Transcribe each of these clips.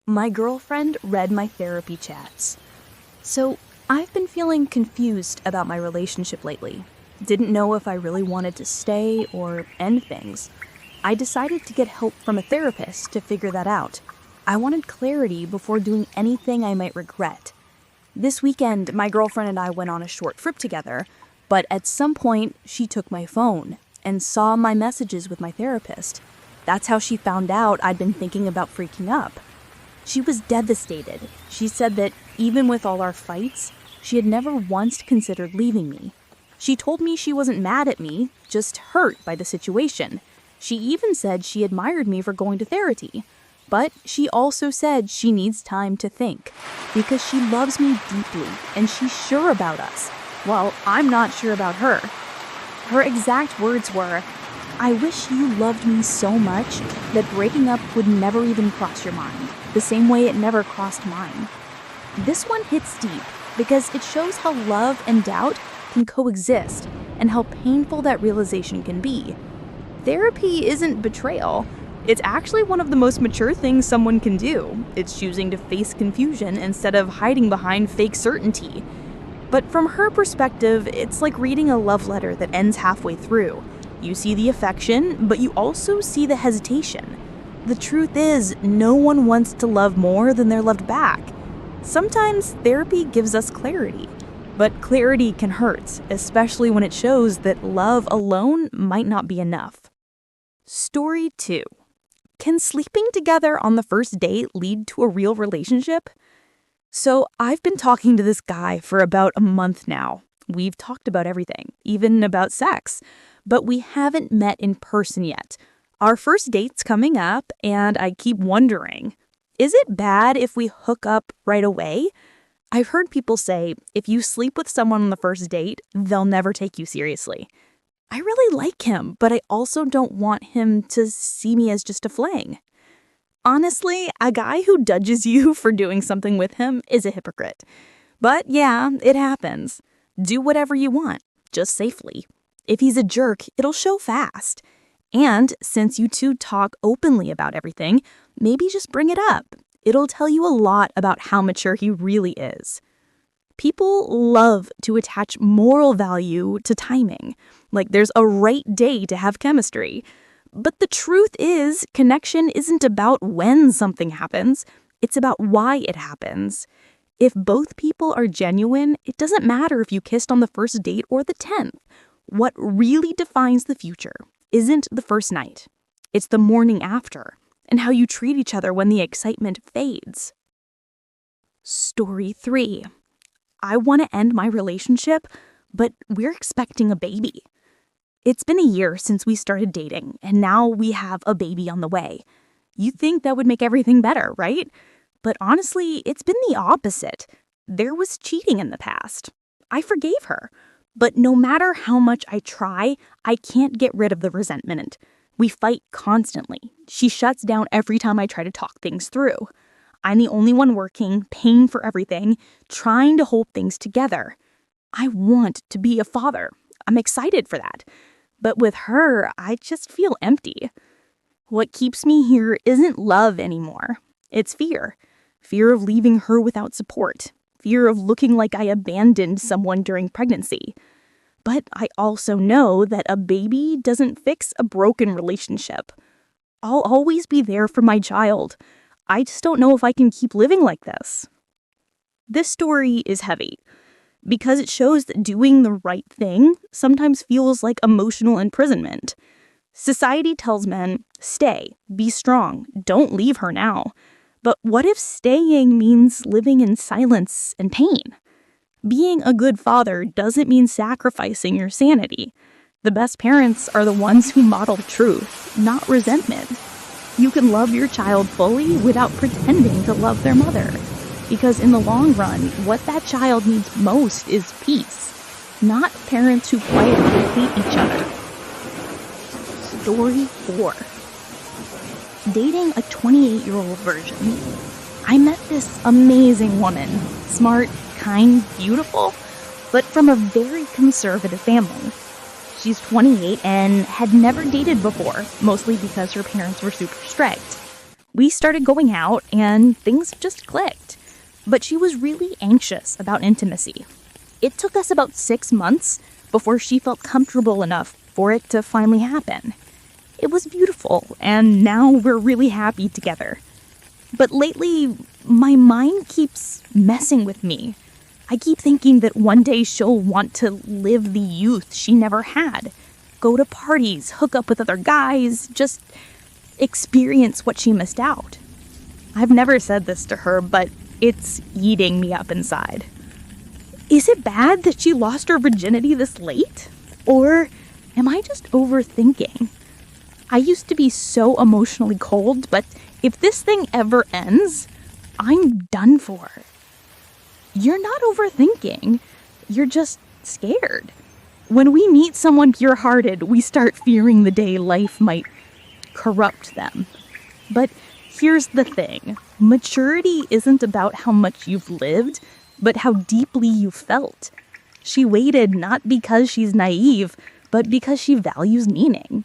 My girlfriend read my therapy chats. So I've been feeling confused about my relationship lately. Didn't know if I really wanted to stay or end things. I decided to get help from a therapist to figure that out. I wanted clarity before doing anything I might regret. This weekend, my girlfriend and I went on a short trip together, but at some point, she took my phone and saw my messages with my therapist. That's how she found out I'd been thinking about freaking up. She was devastated. She said that even with all our fights, she had never once considered leaving me. She told me she wasn't mad at me, just hurt by the situation. She even said she admired me for going to therapy. But she also said she needs time to think, because she loves me deeply and she's sure about us. Well, I'm not sure about her. Her exact words were, "I wish you loved me so much that breaking up would never even cross your mind, the same way it never crossed mine." This one hits deep because it shows how love and doubt can coexist and how painful that realization can be. Therapy isn't betrayal. It's actually one of the most mature things someone can do. It's choosing to face confusion instead of hiding behind fake certainty. But from her perspective, it's like reading a love letter that ends halfway through. You see the affection, but you also see the hesitation. The truth is, no one wants to love more than they're loved back. Sometimes therapy gives us clarity, but clarity can hurt, especially when it shows that love alone might not be enough. Story 2. Can sleeping together on the first date lead to a real relationship? So I've been talking to this guy for about a month now. We've talked about everything, even about sex, but we haven't met in person yet. Our first date's coming up, and I keep wondering, is it bad if we hook up right away? I've heard people say if you sleep with someone on the first date, they'll never take you seriously. I really like him, but I also don't want him to see me as just a fling. Honestly, a guy who judges you for doing something with him is a hypocrite. But yeah, it happens. Do whatever you want, just safely. If he's a jerk, it'll show fast. And since you two talk openly about everything, maybe just bring it up. It'll tell you a lot about how mature he really is. People love to attach moral value to timing, like there's a right day to have chemistry. But the truth is, connection isn't about when something happens, it's about why it happens. If both people are genuine, it doesn't matter if you kissed on the first date or the 10th. What really defines the future isn't the first night. It's the morning after, and how you treat each other when the excitement fades. Story 3. I want to end my relationship, but we're expecting a baby. It's been a year since we started dating, and now we have a baby on the way. You'd think that would make everything better, right? But honestly, it's been the opposite. There was cheating in the past. I forgave her. But no matter how much I try, I can't get rid of the resentment. We fight constantly. She shuts down every time I try to talk things through. I'm the only one working, paying for everything, trying to hold things together. I want to be a father. I'm excited for that. But with her, I just feel empty. What keeps me here isn't love anymore. It's fear. Fear of leaving her without support. Fear of looking like I abandoned someone during pregnancy. But I also know that a baby doesn't fix a broken relationship. I'll always be there for my child. I just don't know if I can keep living like this. This story is heavy because it shows that doing the right thing sometimes feels like emotional imprisonment. Society tells men, stay, be strong, don't leave her now. But what if staying means living in silence and pain? Being a good father doesn't mean sacrificing your sanity. The best parents are the ones who model truth, not resentment. You can love your child fully without pretending to love their mother. Because in the long run, what that child needs most is peace, not parents who quietly hate each other. Story 4. Dating a 28-year-old virgin. I met this amazing woman, smart, kind, beautiful, but from a very conservative family. She's 28 and had never dated before, mostly because her parents were super strict. We started going out and things just clicked. But she was really anxious about intimacy. It took us about 6 months before she felt comfortable enough for it to finally happen. It was beautiful, and now we're really happy together. But lately, my mind keeps messing with me. I keep thinking that one day she'll want to live the youth she never had. Go to parties, hook up with other guys, just experience what she missed out. I've never said this to her, but it's eating me up inside. Is it bad that she lost her virginity this late? Or am I just overthinking? I used to be so emotionally cold, but if this thing ever ends, I'm done for. You're not overthinking. You're just scared. When we meet someone pure-hearted, we start fearing the day life might corrupt them. But here's the thing. Maturity isn't about how much you've lived, but how deeply you felt. She waited not because she's naive, but because she values meaning.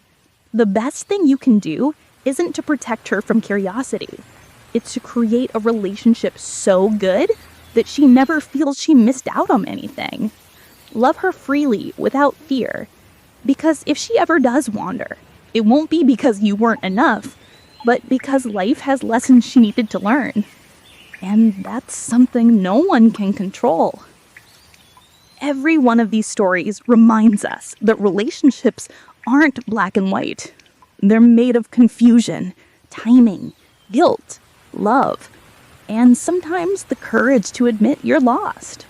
The best thing you can do isn't to protect her from curiosity. It's to create a relationship so good that she never feels she missed out on anything. Love her freely, without fear. Because if she ever does wander, it won't be because you weren't enough, but because life has lessons she needed to learn. And that's something no one can control. Every one of these stories reminds us that relationships aren't black and white. They're made of confusion, timing, guilt, love, and sometimes the courage to admit you're lost.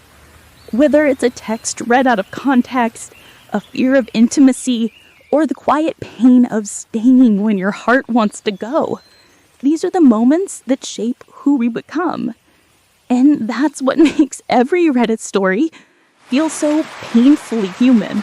Whether it's a text read out of context, a fear of intimacy, or the quiet pain of staying when your heart wants to go, these are the moments that shape who we become. And that's what makes every Reddit story feel so painfully human.